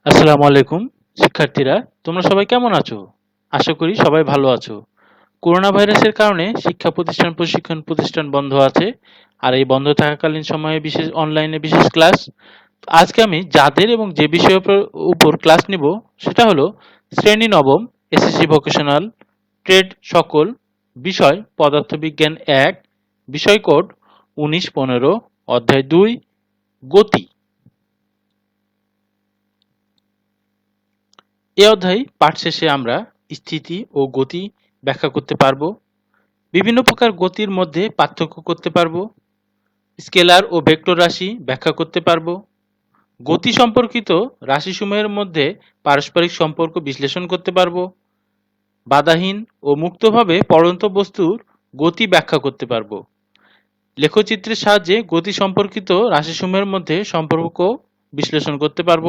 আসসালামু আলাইকুম শিক্ষার্থীরা, তোমরা সবাই কেমন আছো? আশা করি সবাই ভালো আছো। করোনা ভাইরাসের কারণে শিক্ষা প্রতিষ্ঠান প্রশিক্ষণ প্রতিষ্ঠান বন্ধ আছে। আর এই বন্ধ থাকাকালীন সময়ে বিশেষ অনলাইনে বিশেষ ক্লাস। আজকে আমি যাদের এবং যে বিষয়ের উপর ক্লাস নিব সেটা হলো শ্রেণী নবম এসএসসি ভোকেশনাল ট্রেড সকল বিষয় পদার্থবিজ্ঞান 1 বিষয় কোড 1915 অধ্যায় 2 গতি। এ অধ্যায় পাঠ শেষে আমরা স্থিতি ও গতি ব্যাখ্যা করতে পারব, বিভিন্ন প্রকার গতির মধ্যে পার্থক্য করতে পারব, স্কেলার ও ভেক্টর রাশি ব্যাখ্যা করতে পারব, গতি সম্পর্কিত রাশিসমূহের মধ্যে পারস্পরিক সম্পর্ক বিশ্লেষণ করতে পারব, বাধাহীন ও মুক্তভাবে পড়ন্ত বস্তুর গতি ব্যাখ্যা করতে পারব, লেখচিত্রের সাহায্যে গতি সম্পর্কিত রাশিসমূহের মধ্যে সম্পর্ক বিশ্লেষণ করতে পারব,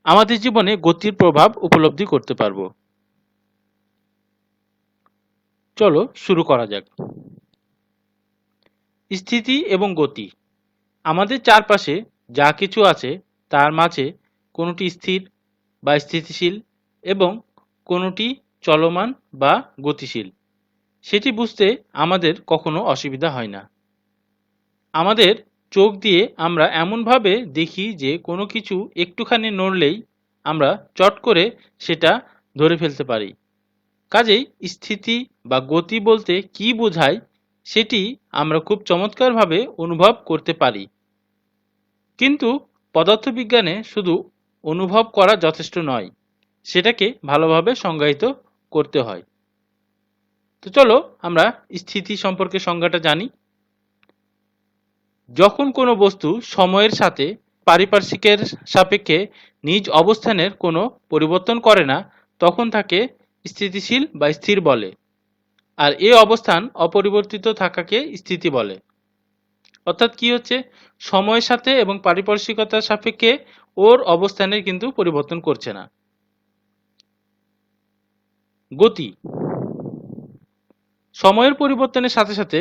আমাদের জীবনে গতির প্রভাব উপলব্ধি করতে পারব। চলো শুরু করা যাক। স্থিতি এবং গতি। আমাদের চারপাশে যা কিছু আছে তার মাঝে কোনটি স্থির বা স্থিতিশীল এবং কোনটি চলমান বা গতিশীল সেটি বুঝতে আমাদের কখনো অসুবিধা হয় না। আমাদের চোখ দিয়ে আমরা এমনভাবে দেখি যে কোনো কিছু একটুখানি নড়লেই আমরা চট করে সেটা ধরে ফেলতে পারি। কাজেই স্থিতি বা গতি বলতে কি বোঝায় সেটি আমরা খুব চমৎকারভাবে অনুভব করতে পারি। কিন্তু পদার্থবিজ্ঞানে শুধু অনুভব করা যথেষ্ট নয়, সেটাকে ভালোভাবে সংজ্ঞায়িত করতে হয়। তো চলো আমরা স্থিতি সম্পর্কে সংজ্ঞাটা জানি। যখন কোনো বস্তু সময়ের সাথে পারিপার্শ্বিকের সাপেক্ষে নিজ অবস্থানের কোনো পরিবর্তন করে না, তখন তাকে স্থিতিশীল বা স্থির বলে। আর এ অবস্থান অপরিবর্তিত থাকাকে স্থিতি বলে। অর্থাৎ কি হচ্ছে, সময়ের সাথে এবং পারিপার্শ্বিকতার সাপেক্ষে ওর অবস্থানের কিন্তু পরিবর্তন করছে না। গতি সময়ের পরিবর্তনের সাথে সাথে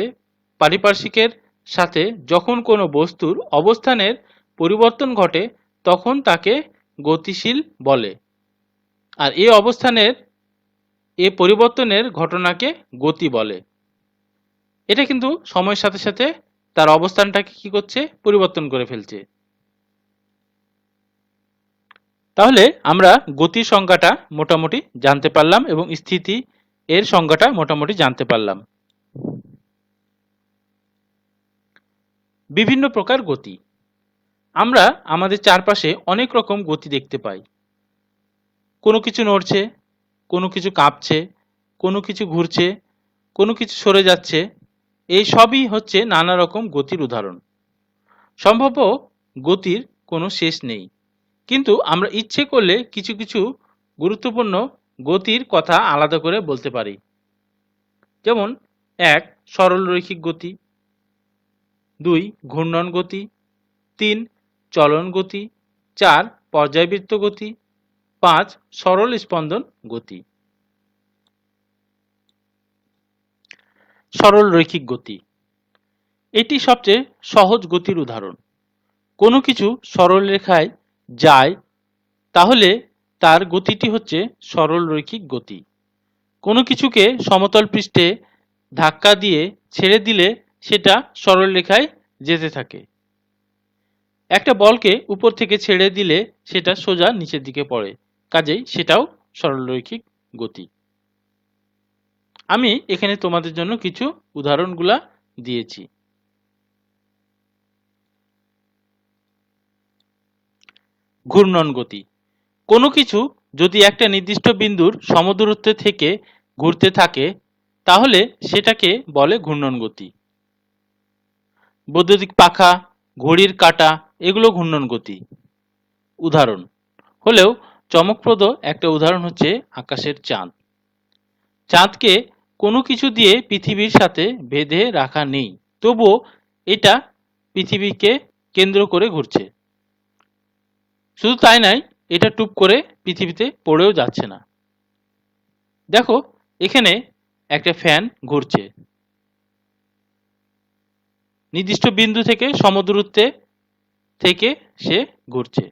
পারিপার্শ্বিকের সাথে যখন কোনো বস্তুর অবস্থানের পরিবর্তন ঘটে তখন তাকে গতিশীল বলে। আর এ অবস্থানের এ পরিবর্তনের ঘটনাকে গতি বলে। এটা কিন্তু সময়ের সাথে সাথে তার অবস্থানটাকে কি করছে, পরিবর্তন করে ফেলছে। তাহলে আমরা গতির সংজ্ঞাটা মোটামুটি জানতে পারলাম এবং স্থিতি এর সংজ্ঞাটা মোটামুটি জানতে পারলাম। বিভিন্ন প্রকার গতি। আমরা আমাদের চারপাশে অনেক রকম গতি দেখতে পাই। কোনো কিছু নড়ছে, কোনো কিছু কাঁপছে, কোনো কিছু ঘুরছে, কোনো কিছু সরে যাচ্ছে। এই সবই হচ্ছে নানা রকম গতির উদাহরণ। সম্ভাব্য গতির কোনো শেষ নেই, কিন্তু আমরা ইচ্ছে করলে কিছু কিছু গুরুত্বপূর্ণ গতির কথা আলাদা করে বলতে পারি। যেমন 1 সরল রৈখিক গতি, 2 ঘূর্ণন গতি, 3 চলন গতি, 4 পর্যায়বৃত্ত গতি, 5 সরল স্পন্দন গতি। সরল রৈখিক গতি এটি সবচেয়ে সহজ গতির উদাহরণ। কোনো কিছু সরল রেখায় যায় তাহলে তার গতিটি হচ্ছে সরল রৈখিক গতি। কোনো কিছুকে সমতল পৃষ্ঠে ধাক্কা দিয়ে ছেড়ে দিলে সেটা সরল রেখায় যেতে থাকে। একটা বলকে উপর থেকে ছেড়ে দিলে সেটা সোজা নিচের দিকে পড়ে, কাজেই সেটাও সরলরৈখিক গতি। আমি এখানে তোমাদের জন্য কিছু উদাহরণগুলা দিয়েছি। ঘূর্ণন গতি কোনো কিছু যদি একটা নির্দিষ্ট বিন্দুর সমদূরত্বে থেকে ঘুরতে থাকে তাহলে সেটাকে বলে ঘূর্ণন গতি। বৈদ্যুতিক পাখা, ঘড়ির কাঁটা এগুলো ঘূর্ণন গতি উদাহরণ হলেও চমকপ্রদ একটা উদাহরণ হচ্ছে আকাশের চাঁদ। চাঁদকে কোনো কিছু দিয়ে পৃথিবীর সাথে বেঁধে রাখা নেই, তবুও এটা পৃথিবীকে কেন্দ্র করে ঘুরছে। শুধু তাই নয়, এটা টুপ করে পৃথিবীতে পড়েও যাচ্ছে না। দেখো এখানে একটা ফ্যান ঘুরছে, নির্দিষ্ট বিন্দু থেকে সমদূরত্বে থেকে সে ঘুরছে।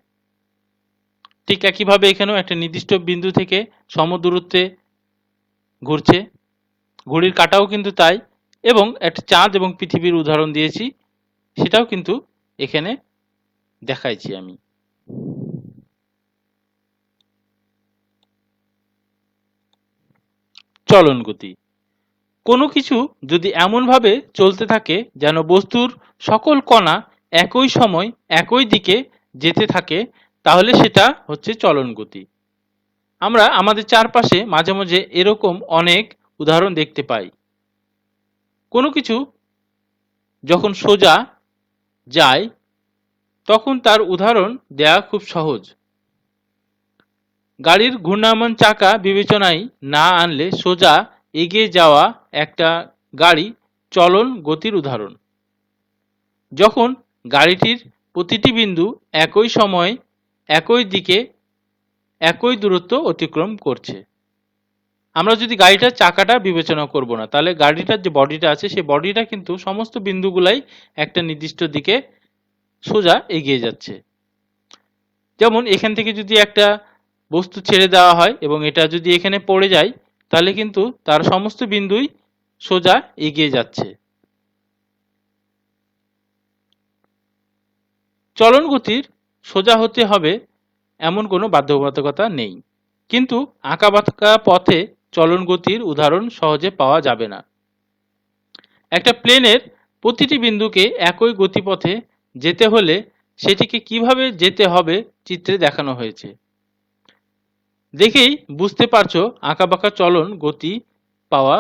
ঠিক একইভাবে এখানেও একটা নির্দিষ্ট বিন্দু থেকে সমদূরত্বে ঘুরছে। ঘড়ির কাঁটাও কিন্তু তাই, এবং একটা চাঁদ এবং পৃথিবীর উদাহরণ দিয়েছি, সেটাও কিন্তু এখানে দেখাইছি আমি। চলন গতি। কোনো কিছু যদি এমনভাবে চলতে থাকে যেন বস্তুর সকল কণা একই সময় একই দিকে যেতে থাকে, তাহলে সেটা হচ্ছে চলন গতি। আমরা আমাদের চারপাশে মাঝে মাঝে এরকম অনেক উদাহরণ দেখতে পাই। কোনো কিছু যখন সোজা যায় তখন তার উদাহরণ দেয়া খুব সহজ। গাড়ির ঘূর্ণায়মান চাকা বিবেচনায় না আনলে সোজা এগিয়ে যাওয়া একটা গাড়ি চলন গতির উদাহরণ। যখন গাড়িটির প্রতিটি বিন্দু একই সময়ে একই দিকে একই দূরত্ব অতিক্রম করছে। আমরা যদি গাড়িটার চাকাটা বিবেচনা করব না, তাহলে গাড়িটার যে বডিটা আছে সেই বডিটা কিন্তু সমস্ত বিন্দুগুলাই একটা নির্দিষ্ট দিকে সোজা এগিয়ে যাচ্ছে। যেমন এখান থেকে যদি একটা বস্তু ছেড়ে দেওয়া হয় এবং এটা যদি এখানে পড়ে যায়, তাহলে কিন্তু তার সমস্ত বিন্দুই সোজা এগিয়ে যাচ্ছে। চলন গতির সোজা হতে হবে এমন কোনো বাধ্যবাধকতা নেই, কিন্তু আঁকাবাঁকা পথে চলন গতির উদাহরণ সহজে পাওয়া যাবে না। একটা প্লেনের প্রতিটি বিন্দুকে একই গতিপথে যেতে হলে সেটিকে কিভাবে যেতে হবে চিত্রে দেখানো হয়েছে। দেখেই বুঝতে পারছো আঁকাবাঁকা চলন গতি পাওয়া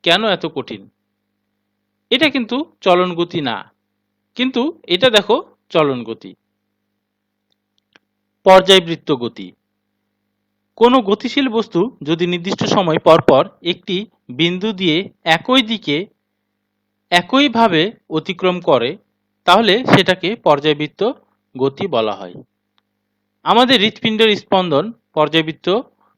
কেন এত কঠিন। এটা কিন্তু চলন গতি না, কিন্তু এটা দেখো চলন গতি। পর্যায়বৃত্ত গতি। কোনো গতিশীল বস্তু যদি নির্দিষ্ট সময় পরপর একটি বিন্দু দিয়ে একই দিকে একইভাবে অতিক্রম করে, তাহলে সেটাকে পর্যায়বৃত্ত গতি বলা হয়। আমাদের হৃৎপিণ্ডের স্পন্দন পর্যায়বৃত্ত,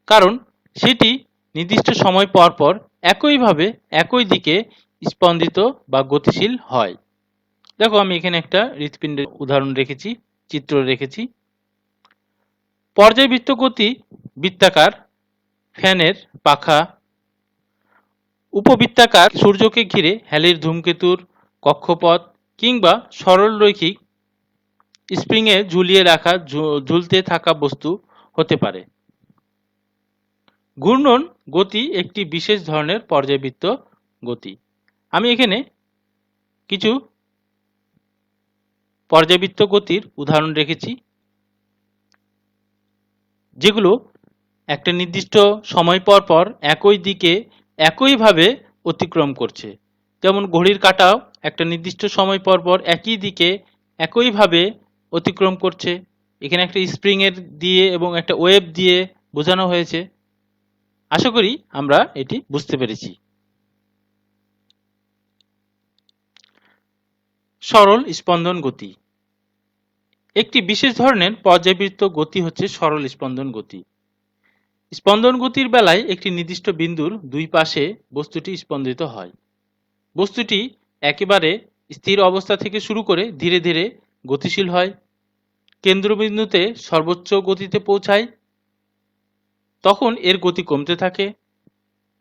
কারণ সেটি নির্দিষ্ট সময় পরপর একইভাবে একই দিকে স্পন্দিত বা গতিশীল হয়। দেখো আমি এখানে একটা হৃৎপিণ্ডের উদাহরণ রেখেছি, চিত্র রেখেছি। পর্যায়বৃত্ত গতি বৃত্তাকার ফ্যানের পাখা, উপবৃত্তাকার সূর্যকে ঘিরে হ্যালির ধূমকেতুর কক্ষপথ, কিংবা সরলরৈখিক স্প্রিংয়ে ঝুলিয়ে রাখা ঝুলতে থাকা বস্তু হতে পারে। ঘূর্ণন গতি একটি বিশেষ ধরনের পর্যায়বৃত্ত গতি। আমি এখানে কিছু পর্যায়বৃত্ত গতির উদাহরণ রেখেছি, যেগুলো একটা নির্দিষ্ট সময় পর পর একই দিকে একইভাবে অতিক্রম করছে। যেমন ঘড়ির কাঁটাও একটা নির্দিষ্ট সময় পর পর একই দিকে একইভাবে অতিক্রম করছে। এখানে একটা স্প্রিং এর দিয়ে এবং একটা ওয়েভ দিয়ে বোঝানো হয়েছে। আশা করি আমরা এটি বুঝতে পেরেছি। সরল স্পন্দন গতি। একটি বিশেষ ধরনের পর্যায়বৃত্ত গতি হচ্ছে সরল স্পন্দন গতি। স্পন্দন গতির বেলায় একটি নির্দিষ্ট বিন্দুর দুই পাশে বস্তুটি স্পন্দিত হয়। বস্তুটি একেবারে স্থির অবস্থা থেকে শুরু করে ধীরে ধীরে গতিশীল হয়, কেন্দ্রবিন্দুতে সর্বোচ্চ গতিতে পৌঁছায়। তখন এর গতি কমতে থাকে,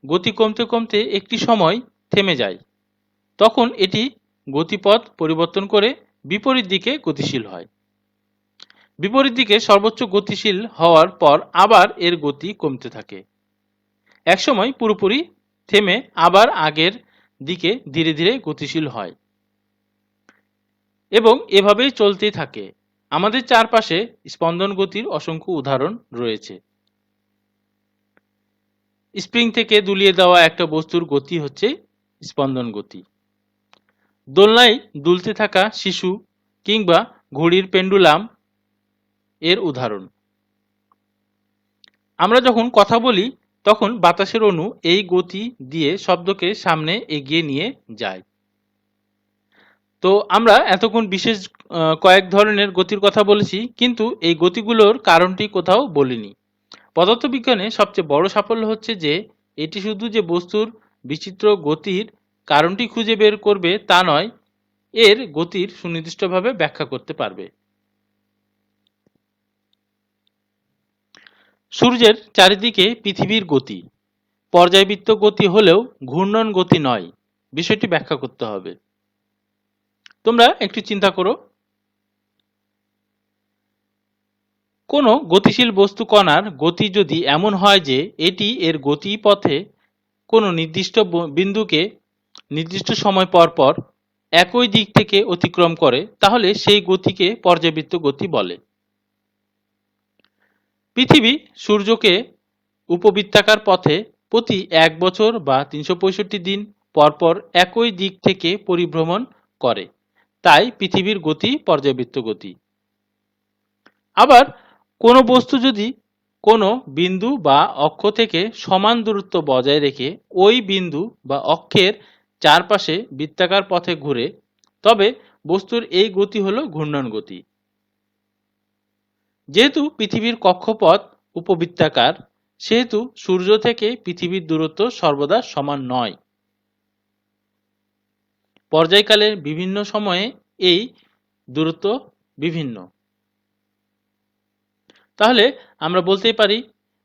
গতি কমতে কমতে একটি সময় থেমে যায়। তখন এটি গতিপথ পরিবর্তন করে বিপরীত দিকে গতিশীল হয়। বিপরীত দিকে সর্বোচ্চ গতিশীল হওয়ার পর আবার এর গতি কমতে থাকে, একসময় পুরোপুরি থেমে আবার আগের দিকে ধীরে ধীরে গতিশীল হয়, এবং এভাবেই চলতেই থাকে। আমাদের চারপাশে স্পন্দন গতির অসংখ্য উদাহরণ রয়েছে। স্প্রিং থেকে দুলিয়ে দেওয়া একটা বস্তুর গতি হচ্ছে স্পন্দন গতি। দোলনায় দুলতে থাকা শিশু কিংবা ঘড়ির পেন্ডুলাম এর উদাহরণ। আমরা যখন কথা বলি তখন বাতাসের অণু এই গতি দিয়ে শব্দকে সামনে এগিয়ে নিয়ে যায়। তো আমরা এতক্ষণ বিশেষ কয়েক ধরনের গতির কথা বলেছি, কিন্তু এই গতিগুলোর কারণটি কোথাও বলিনি। পদার্থবিজ্ঞানে সবচেয়ে বড় সাফল্য হচ্ছে যে এটি শুধু যে বস্তুর বিচিত্র গতির কারণটি খুঁজে বের করবে তা নয়, এর গতির সুনির্দিষ্টভাবে ব্যাখ্যা করতে পারবে। সূর্যের চারিদিকে পৃথিবীর গতি পর্যায়বৃত্ত গতি হলেও ঘূর্ণন গতি নয়। বিষয়টি ব্যাখ্যা করতে হবে। তোমরা একটু চিন্তা করো, কোনো গতিশীল বস্তু কণার গতি যদি এমন হয় যে এটি এর গতিপথে কোনো নির্দিষ্ট বিন্দুকে নির্দিষ্ট সময় পর পর একই দিক থেকে অতিক্রম করে, তাহলে সেই গতিকে পর্যায়বৃত্ত গতি বলে। পৃথিবী সূর্যকে উপবৃত্তাকার পথে প্রতি 1 বছর বা 365 দিন পরপর একই দিক থেকে পরিভ্রমণ করে, তাই পৃথিবীর গতি পর্যায়বৃত্ত গতি। আবার কোনো বস্তু যদি কোনো বিন্দু বা অক্ষ থেকে সমান দূরত্ব বজায় রেখে ওই বিন্দু বা অক্ষের চারপাশে বৃত্তাকার পথে ঘুরে, তবে বস্তুর এই গতি হলো ঘূর্ণন গতি। যেহেতু পৃথিবীর কক্ষপথ উপবৃত্তাকার, সেহেতু সূর্য থেকে পৃথিবীর দূরত্ব সর্বদা সমান নয়। পর্যায়কালের বিভিন্ন সময়ে এই দূরত্ব বিভিন্ন। তাহলে আমরা বলতেই পারি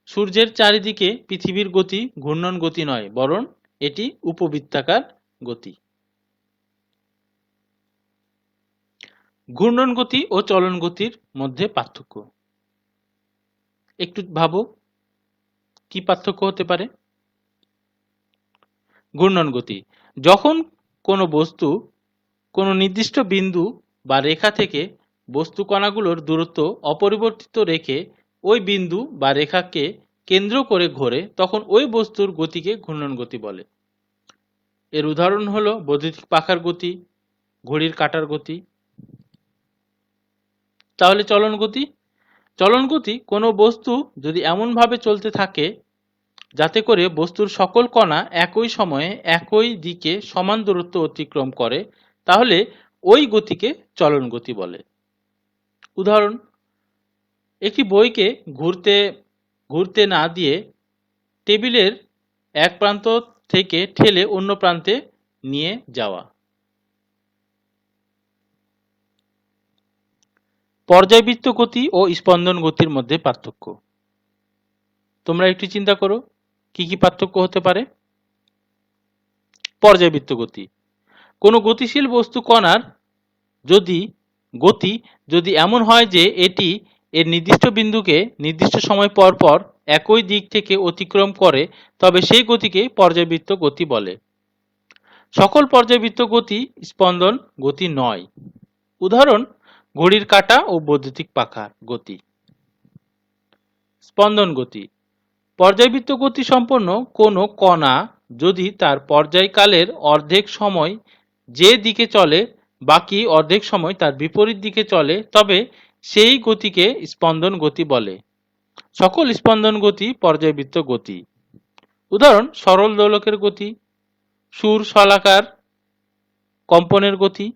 সূর্যের চারিদিকে পৃথিবীর গতি ঘূর্ণন গতি নয়, বরং এটি উপবৃত্তাকার গতি। ঘূর্ণন গতি ও চলন গতির মধ্যে পার্থক্য একটু ভাবো, কি পার্থক্য হতে পারে? ঘূর্ণন গতি, যখন কোনো বস্তু কোনো নির্দিষ্ট বিন্দু বা রেখা থেকে বস্তু কণাগুলোর দূরত্ব অপরিবর্তিত রেখে ওই বিন্দু বা রেখাকে কেন্দ্র করে ঘোরে, তখন ওই বস্তুর গতিকে ঘূর্ণন গতি বলে। এর উদাহরণ হলো বৈদ্যুতিক পাখার গতি, ঘড়ির কাঁটার গতি। তাহলে চলন গতি, চলন গতি কোনো বস্তু যদি এমনভাবে চলতে থাকে যাতে করে বস্তুর সকল কণা একই সময়ে একই দিকে সমান দূরত্ব অতিক্রম করে, তাহলে ওই গতিকে চলন গতি বলে। উদাহরণ, একটি বইকে ঘুরতে ঘুরতে না দিয়ে টেবিলের এক প্রান্ত থেকে ঠেলে অন্য প্রান্তে নিয়ে যাওয়া। পর্যায়বৃত্ত গতি ও স্পন্দন গতির মধ্যে পার্থক্য তোমরা একটু চিন্তা করো, কি কি পার্থক্য হতে পারে? পর্যায়বৃত্ত গতি, কোনো গতিশীল বস্তু কণার গতি যদি এমন হয় যে এটি এর নির্দিষ্ট বিন্দুকে নির্দিষ্ট সময় পর পর একই দিক থেকে অতিক্রম করে, তবে সেই গতিকে পর্যায়বৃত্ত গতি বলে। সকল পর্যায়বৃত্ত গতি স্পন্দন গতি নয়। উদাহরণ, ঘড়ির কাঁটা ও বৈদ্যুতিক পাখার গতি। স্পন্দন গতি, পর্যায়বৃত্ত গতি সম্পন্ন কোনো কণা যদি তার পর্যায়কালের অর্ধেক সময় যে দিকে চলে, বাকি অর্ধেক সময় তার বিপরীত দিকে চলে, তবে সেই গতিকে স্পন্দন গতি বলে। সকল স্পন্দন গতি পর্যায়বৃত্ত গতি। উদাহরণ, সরল দোলকের গতি, সুর শলাকার কম্পনের গতি।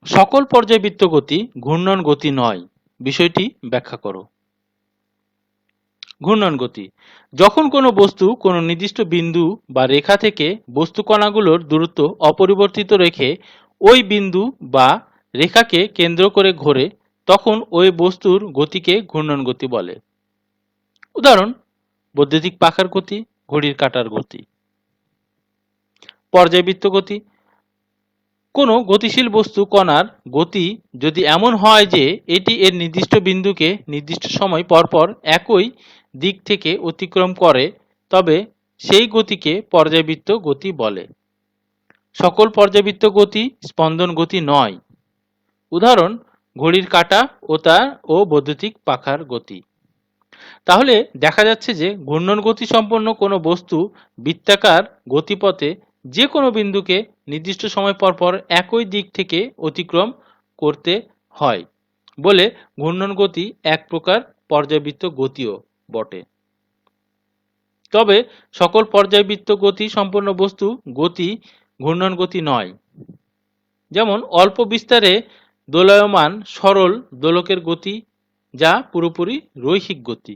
সকল পর্যায়বৃত্ত গতি ঘূর্ণন গতি নয়। বিষয়টি ব্যাখ্যা করো। ঘূর্ণন গতি, যখন কোনো বস্তু কোনো নির্দিষ্ট বিন্দু বা রেখা থেকে বস্তু কণাগুলোর দূরত্ব অপরিবর্তিত রেখে ওই বিন্দু বা রেখাকে কেন্দ্র করে ঘোরে, তখন ওই বস্তুর গতিকে ঘূর্ণন গতি বলে। উদাহরণ, বৈদ্যুতিক পাখার গতি, ঘড়ির কাঁটার গতি। পর্যায়বৃত্ত গতি, কোনো গতিশীল বস্তু কণার গতি যদি এমন হয় যে এটি এর নির্দিষ্ট বিন্দুকে নির্দিষ্ট সময় পরপর একই দিক থেকে অতিক্রম করে, তবে সেই গতিকে পর্যায়বৃত্ত গতি বলে। সকল পর্যায়বৃত্ত গতি স্পন্দন গতি নয়। উদাহরণ, ঘড়ির কাঁটা ও বৈদ্যুতিক পাখার গতি। তাহলে দেখা যাচ্ছে যে ঘূর্ণন গতি সম্পন্ন কোনো বস্তু বৃত্তাকার গতিপথে যে কোনো বিন্দুকে নির্দিষ্ট সময় পরপর একই দিক থেকে অতিক্রম করতে হয় বলে ঘূর্ণন গতি এক প্রকার পর্যায়বৃত্ত গতিও বটে। তবে সকল পর্যায়বৃত্ত গতি সম্পন্ন বস্তু গতি ঘূর্ণন গতি নয়। যেমন অল্প বিস্তারে দোলায়মান সরল দোলকের গতি, যা পুরোপুরি রৈখিক গতি।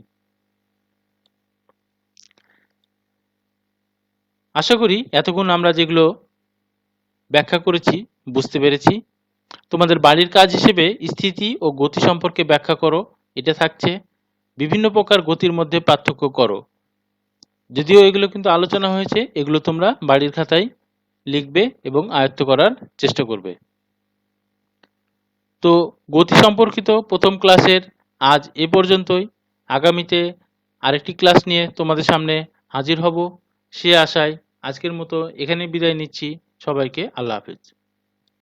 আশা করি এতক্ষণ আমরা যেগুলো ব্যাখ্যা করেছি বুঝতে পেরেছি। তোমাদের বাড়ির কাজ হিসেবে স্থিতি ও গতি সম্পর্কে ব্যাখ্যা করো এটা থাকছে বিভিন্ন প্রকার গতির মধ্যে পার্থক্য করো। যদিও এগুলো কিন্তু আলোচনা হয়েছে, এগুলো তোমরা বাড়ির খাতায় লিখবে এবং আয়ত্ত করার চেষ্টা করবে। তো গতি সম্পর্কিত প্রথম ক্লাসের আজ এ পর্যন্তই। আগামীতে আরেকটি ক্লাস নিয়ে তোমাদের সামনে হাজির হব, সে আশায় আজকের মতো এখানে বিদায় নিচ্ছি। সবাইকে আল্লাহ হাফেজ।